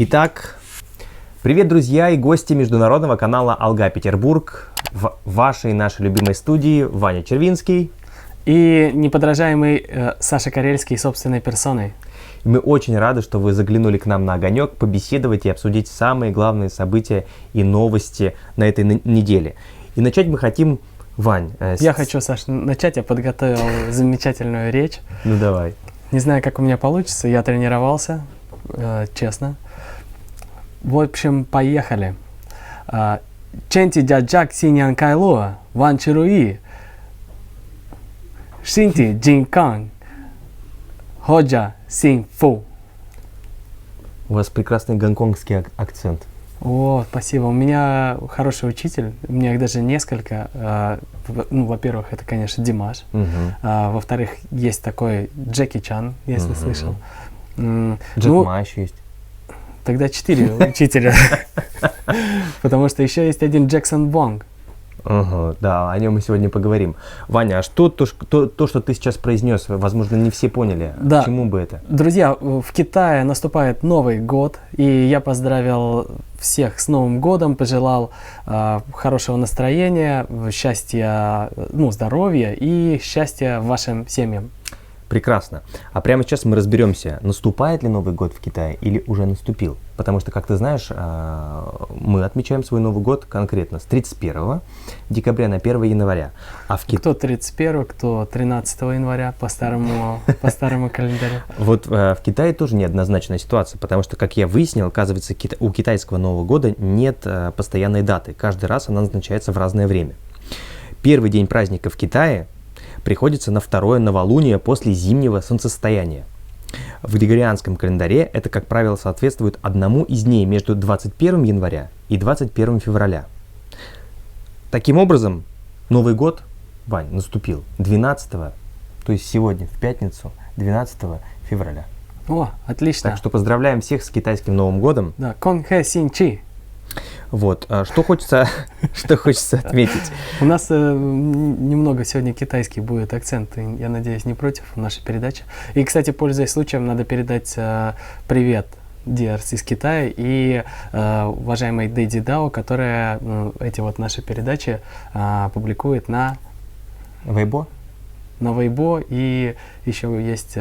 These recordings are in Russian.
Итак, привет, друзья и гости международного канала Алга Петербург. В вашей нашей любимой студии Ваня Червинский и неподражаемый Саша Карельский собственной персоной. Мы очень рады, что вы заглянули к нам на огонек, побеседовать и обсудить самые главные события и новости на этой неделе. И начать мы хотим, Вань. Я хочу, Саш, начать. Я подготовил замечательную речь. Ну давай. Не знаю, как у меня получится. Я тренировался, честно. В общем, поехали. Ченти джаджак синян кайло, ван чируи, шинти джинкан, ходжа син фу. У вас прекрасный гонконгский акцент. О, спасибо. У меня хороший учитель. У меня их даже несколько. Ну, во-первых, это, конечно, Димаш. Во-вторых, есть такой Джеки Чан, если слышал. Джек Ма еще есть. Тогда 4 учителя. Потому что еще есть один Джексон Вонг. Да, о нем мы сегодня поговорим. Ваня, а что то, что ты сейчас произнес, возможно, не все поняли. Да. К чему бы это? Друзья, в Китае наступает Новый год, и я поздравил всех с Новым годом, пожелал хорошего настроения, счастья, здоровья и счастья вашим семьям. Прекрасно. А прямо сейчас мы разберемся, наступает ли Новый год в Китае или уже наступил. Потому что, как ты знаешь, мы отмечаем свой Новый год конкретно с 31 декабря на 1 января. Кто 31, кто 13 января по старому календарю. Вот в Китае тоже неоднозначная ситуация, потому что, как я выяснил, оказывается, у китайского Нового года нет постоянной даты. Каждый раз она назначается в разное время. Первый день праздника в Китае приходится на второе новолуние после зимнего солнцестояния. В григорианском календаре это, как правило, соответствует одному из дней между 21 января и 21 февраля. Таким образом, Новый год, Вань, наступил 12, то есть сегодня, в пятницу, 12 февраля. О, отлично. Так что поздравляем всех с китайским Новым годом. Да, Конхэ Синчи. Вот, что хочется отметить. У нас немного сегодня китайский будет акцент, я надеюсь, не против нашей передачи. И, кстати, пользуясь случаем, надо передать привет Диарс из Китая и уважаемой Дэйди Дао, которая эти вот наши передачи публикует на Weibo? На Weibo, и еще есть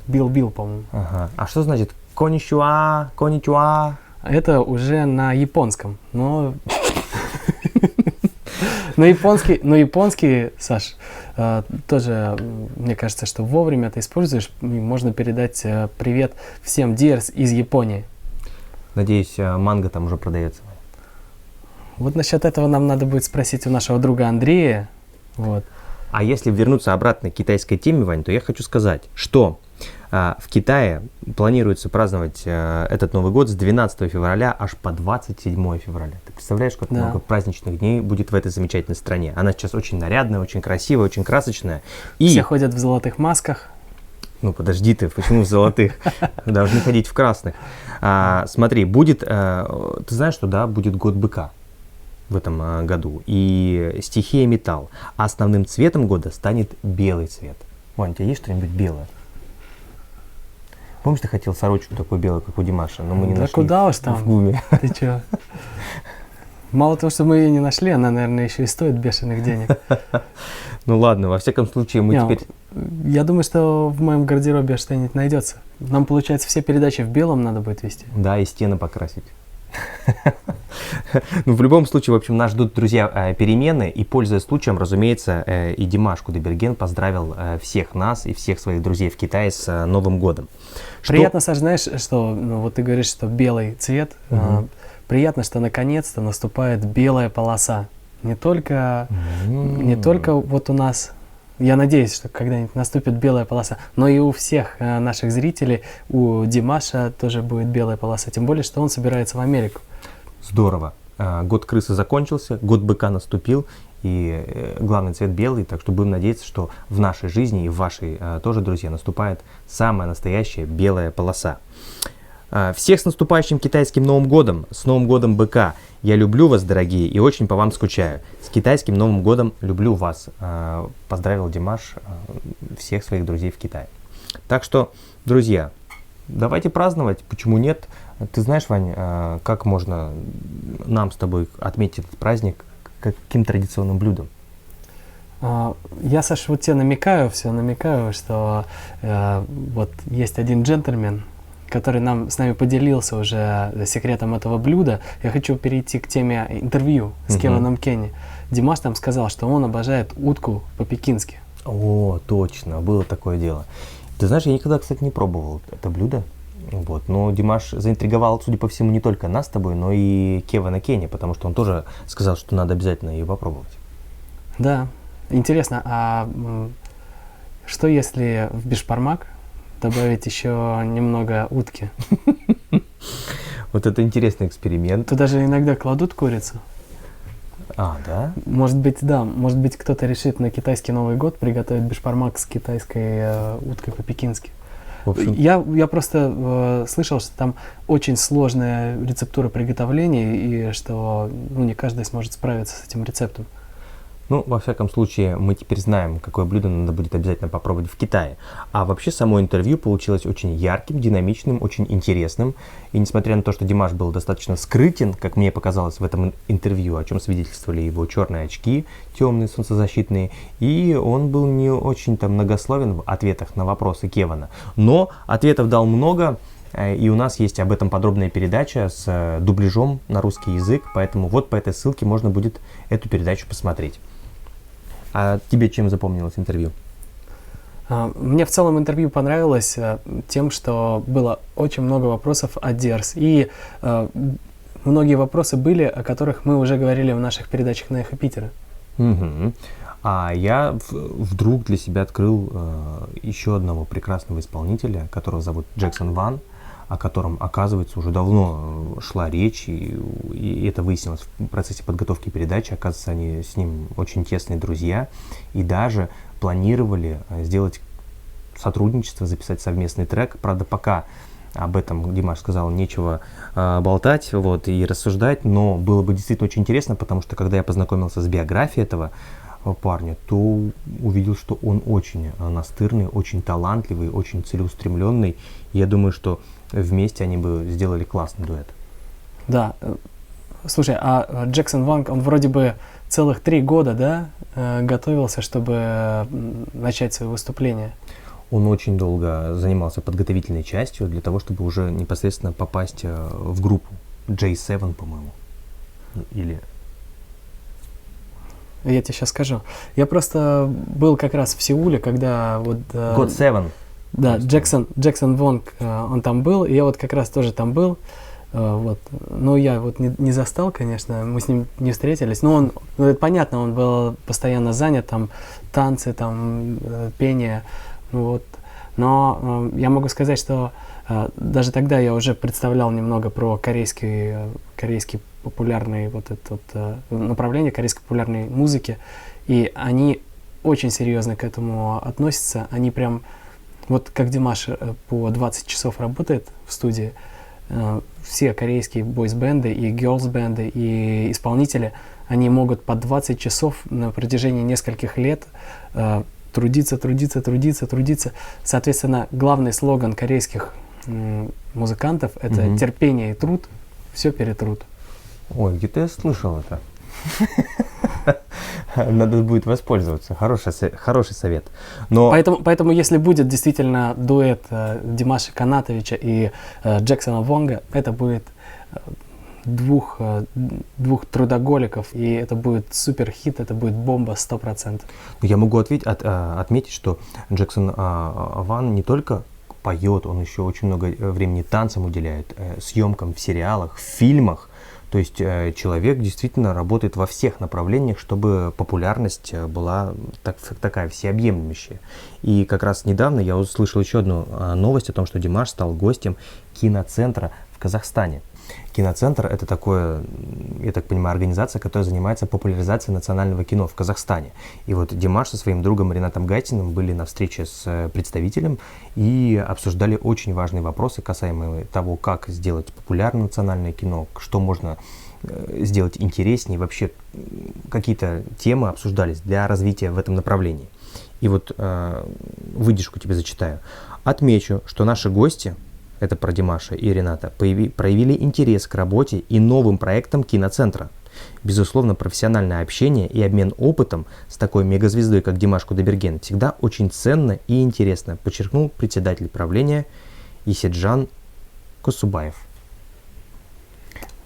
Билл, по-моему. Ага. А что значит коничуа, коничуа? Это уже на японском, но японский, Саш, тоже, мне кажется, что вовремя ты используешь, можно передать привет всем Диерс из Японии. Надеюсь, манго там уже продается. Вот насчет этого нам надо будет спросить у нашего друга Андрея. Вот. А если вернуться обратно к китайской теме, Вань, то я хочу сказать, что в Китае планируется праздновать этот Новый год с 12 февраля аж по 27 февраля. Ты представляешь, как много праздничных дней будет в этой замечательной стране? Она сейчас очень нарядная, очень красивая, очень красочная. И... Все ходят в золотых масках. Ну подожди ты, почему в золотых? Должны ходить в красных. Смотри, будет, ты знаешь, что да, будет год быка в этом году. И стихия металл. А основным цветом года станет белый цвет. Вань, у тебя есть что-нибудь белое? Помнишь, ты хотел сорочку такую белую, как у Димаша, но мы не нашли. Да куда уж там? В ГУМе. Ты чё? Мало того, что мы ее не нашли, она, наверное, еще и стоит бешеных денег. Ну ладно, во всяком случае, мы теперь... Я думаю, что в моем гардеробе что-нибудь найдется. Нам, получается, все передачи в белом надо будет вести. Да, и стены покрасить. Ну, в любом случае, в общем, нас ждут, друзья, перемены. И, пользуясь случаем, разумеется, и Димаш Кудайберген поздравил всех нас и всех своих друзей в Китае с Новым годом. Приятно, Саш, знаешь, что вот ты говоришь, что белый цвет. Приятно, что наконец-то наступает белая полоса. Не только вот у нас. Я надеюсь, что когда-нибудь наступит белая полоса, но и у всех наших зрителей, у Димаша тоже будет белая полоса, тем более, что он собирается в Америку. Здорово. Год крысы закончился, год быка наступил, и главный цвет белый, так что будем надеяться, что в нашей жизни и в вашей тоже, друзья, наступает самая настоящая белая полоса. Всех с наступающим китайским Новым годом, с Новым годом быка. Я люблю вас, дорогие, и очень по вам скучаю. С китайским Новым годом люблю вас. Поздравил Димаш всех своих друзей в Китае. Так что, друзья, давайте праздновать, почему нет? Ты знаешь, Вань, как можно нам с тобой отметить этот праздник каким традиционным блюдом? Я, Саш, вот тебе намекаю, что вот есть один джентльмен, который с нами поделился уже секретом этого блюда. Я хочу перейти к теме интервью с Кевином Кенни. Димаш там сказал, что он обожает утку по-пекински. О, точно, было такое дело. Ты знаешь, я никогда, кстати, не пробовал это блюдо. Вот. Но Димаш заинтриговал, судя по всему, не только нас с тобой, но и Кевина Кенни, потому что он тоже сказал, что надо обязательно ее попробовать. Да. Интересно, а что если в бишбармак добавить еще немного утки? Вот это интересный эксперимент. Туда же иногда кладут курицу. А, да? Может быть, да. Может быть, кто-то решит на китайский Новый год приготовить бишбармак с китайской уткой по-пекински. В общем, я просто слышал, что там очень сложная рецептура приготовления, и что не каждый сможет справиться с этим рецептом. ну, во всяком случае, мы теперь знаем, какое блюдо надо будет обязательно попробовать в Китае. А вообще, само интервью получилось очень ярким, динамичным, очень интересным. И несмотря на то, что Димаш был достаточно скрытен, как мне показалось в этом интервью, о чем свидетельствовали его черные очки, темные, солнцезащитные, и он был не очень-то многословен в ответах на вопросы Кевина. Но ответов дал много. И у нас есть об этом подробная передача с дубляжом на русский язык, поэтому вот по этой ссылке можно будет эту передачу посмотреть. А тебе чем запомнилось интервью? Мне в целом интервью понравилось тем, что было очень много вопросов о Дерс. И многие вопросы были, о которых мы уже говорили в наших передачах на Эхо Питера. Угу. А я вдруг для себя открыл еще одного прекрасного исполнителя, которого зовут Джексон Ван, о котором, оказывается, уже давно шла речь, и это выяснилось в процессе подготовки передачи. Оказывается, они с ним очень тесные друзья, и даже планировали сделать сотрудничество, записать совместный трек. Правда, пока об этом Димаш сказал, нечего болтать вот, и рассуждать, но было бы действительно очень интересно, потому что когда я познакомился с биографией этого парня, то увидел, что он очень настырный, очень талантливый, очень целеустремленный. Я думаю, что вместе они бы сделали классный дуэт. Да. Слушай, а Джексон Ванг, он вроде бы целых 3 года, да, готовился, чтобы начать свое выступление? Он очень долго занимался подготовительной частью для того, чтобы уже непосредственно попасть в группу J7, по-моему. Или... Я тебе сейчас скажу. Я просто был как раз в Сеуле, когда вот... God7. Да, Джексон Вонг, он там был, и я вот как раз тоже там был. Вот. Но я вот не застал, конечно, мы с ним не встретились. Но он, это понятно, он был постоянно занят, там танцы, там пение. Вот. Но я могу сказать, что даже тогда я уже представлял немного про корейский популярный вот это вот, направление корейской популярной музыки. И они очень серьезно к этому относятся. Они прям, вот как Димаш по 20 часов работает в студии, все корейские бойс-бенды и герлс-бенды и исполнители, они могут по 20 часов на протяжении нескольких лет трудиться. Соответственно, главный слоган корейских музыкантов — это терпение и труд, все перетрут. Ой, где-то я слышал это. Надо будет воспользоваться. Хороший совет. Но... Поэтому, если будет действительно дуэт Димаша Канатовича и Джексона Вонга, это будет двух трудоголиков, и это будет супер хит, это будет бомба 100%. Я могу отметить, что Джексон Ван не только поет, он еще очень много времени танцам уделяет, съемкам в сериалах, в фильмах. То есть человек действительно работает во всех направлениях, чтобы популярность была такая всеобъемлющая. И как раз недавно я услышал еще одну новость о том, что Димаш стал гостем киноцентра в Казахстане. Киноцентр — это такое, я так понимаю, организация, которая занимается популяризацией национального кино в Казахстане. И вот Димаш со своим другом Ренатом Гайтиным были на встрече с представителем и обсуждали очень важные вопросы, касаемые того, как сделать популярное национальное кино, что можно сделать интереснее, вообще какие-то темы обсуждались для развития в этом направлении. И вот выдержку тебе зачитаю. Отмечу, что наши гости это про Димаша и Рената, проявили интерес к работе и новым проектам киноцентра. Безусловно, профессиональное общение и обмен опытом с такой мегазвездой, как Димаш Кудайберген, всегда очень ценно и интересно, подчеркнул председатель правления Исетжан Косубаев.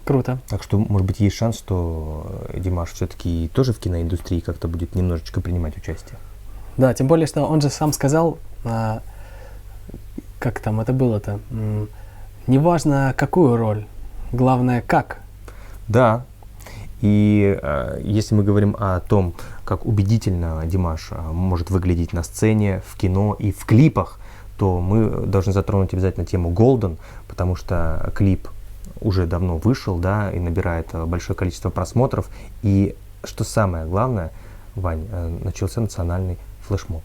Круто. Так что, может быть, есть шанс, что Димаш все-таки тоже в киноиндустрии как-то будет немножечко принимать участие. Да, тем более, что он же сам сказал, как там это было-то, неважно какую роль, главное как. Да, и если мы говорим о том, как убедительно Димаш может выглядеть на сцене, в кино и в клипах, то мы должны затронуть обязательно тему Golden, потому что клип уже давно вышел, да, и набирает большое количество просмотров. И что самое главное, Вань, начался национальный флешмоб.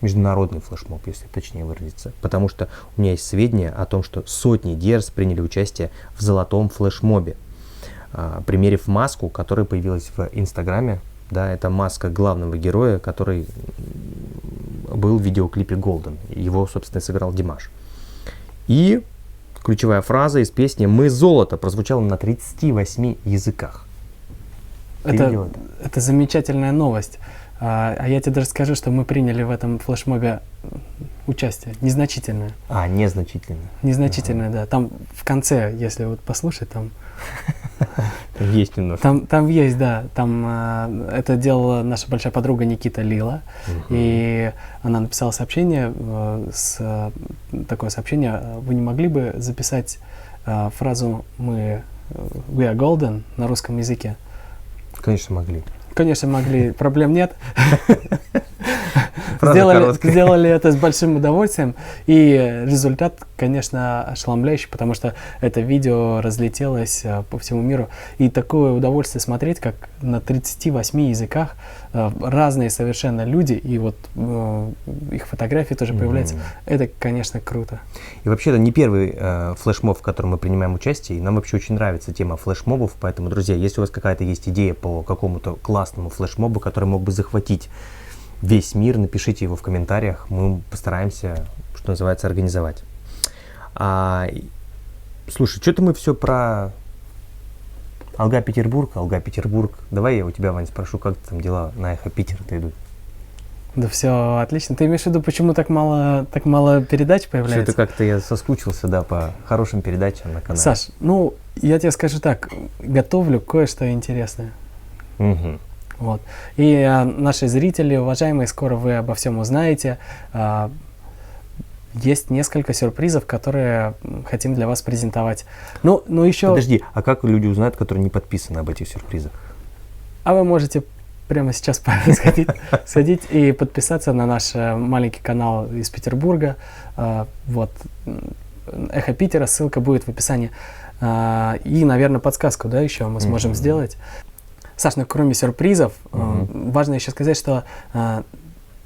Международный флешмоб, если точнее выразиться. Потому что у меня есть сведения о том, что сотни дерз приняли участие в золотом флешмобе, примерив маску, которая появилась в Инстаграме. Да, это маска главного героя, который был в видеоклипе Golden. Его, собственно, сыграл Димаш. И ключевая фраза из песни «Мы золото» прозвучала на 38 языках. Это замечательная новость. А я тебе даже скажу, что мы приняли в этом флешмобе участие. Незначительное. Незначительное. Незначительное, да. Там в конце, если вот послушать, там... Есть немножко. Там есть, да. Там это делала наша большая подруга Никита Лила. И она написала сообщение, такое сообщение: вы не могли бы записать фразу «We are golden» на русском языке? Конечно, могли. Конечно, могли, проблем нет. Сделали это с большим удовольствием. И результат, конечно, ошеломляющий, потому что это видео разлетелось по всему миру. И такое удовольствие смотреть, как на 38 языках разные совершенно люди, и вот их фотографии тоже появляются. Это, конечно, круто. И вообще, это не первый флешмоб, в котором мы принимаем участие, и нам вообще очень нравится тема флешмобов, поэтому, друзья, если у вас какая-то есть идея по какому-то классному флешмобу, который мог бы захватить весь мир, напишите его в комментариях, мы постараемся, что называется, организовать. Слушай, что-то мы все про Алга-Петербург. Давай я у тебя, Вань, спрошу, как там дела на Эхо Питера-то идут? Да все отлично. Ты имеешь в виду, почему так мало передач появляется? Что-то как-то я соскучился, да, по хорошим передачам на канале. Саш, ну, я тебе скажу так, готовлю кое-что интересное. Угу. Вот. И наши зрители, уважаемые, скоро вы обо всем узнаете. Есть несколько сюрпризов, которые хотим для вас презентовать. Ну еще... Подожди, а как люди узнают, которые не подписаны об этих сюрпризах? А вы можете прямо сейчас сходить и подписаться на наш маленький канал из Петербурга. Вот. Эхо Питера, ссылка будет в описании. И, наверное, подсказку, да, еще мы сможем сделать. Саш, ну кроме сюрпризов, важно еще сказать, что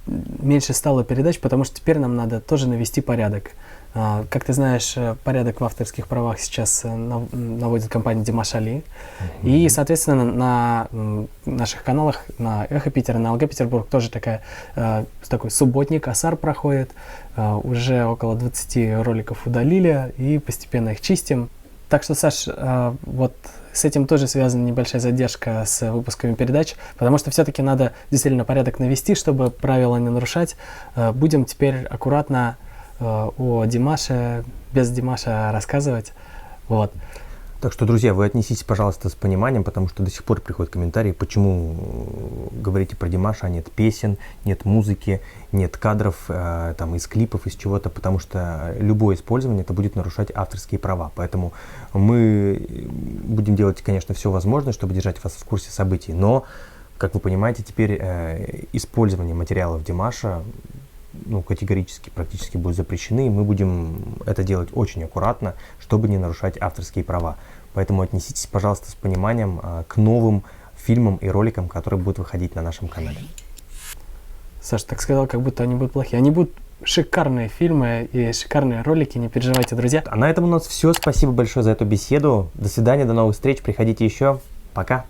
меньше стало передач, потому что теперь нам надо тоже навести порядок. Как ты знаешь, порядок в авторских правах сейчас наводит компания Димаш Али. И, соответственно, на наших каналах, на Эхо Питера, на Алга Петербург тоже такой субботник, асар проходит. Уже около 20 роликов удалили и постепенно их чистим. Так что, Саш, вот с этим тоже связана небольшая задержка с выпусками передач, потому что все-таки надо действительно порядок навести, чтобы правила не нарушать. Будем теперь аккуратно о Димаше, без Димаша рассказывать. Вот. Так что, друзья, вы отнеситесь, пожалуйста, с пониманием, потому что до сих пор приходят комментарии, почему говорите про Димаша, а нет песен, нет музыки, нет кадров там, из клипов, из чего-то, потому что любое использование это будет нарушать авторские права. Поэтому мы будем делать, конечно, все возможное, чтобы держать вас в курсе событий. Но, как вы понимаете, теперь использование материалов Димаша категорически практически будут запрещены, и мы будем это делать очень аккуратно, чтобы не нарушать авторские права. Поэтому отнеситесь, пожалуйста, с пониманием к новым фильмам и роликам, которые будут выходить на нашем канале. Саша так сказал, как будто они будут плохие. Они будут шикарные фильмы и шикарные ролики, не переживайте, друзья. А на этом у нас все. Спасибо большое за эту беседу. До свидания, до новых встреч. Приходите еще. Пока.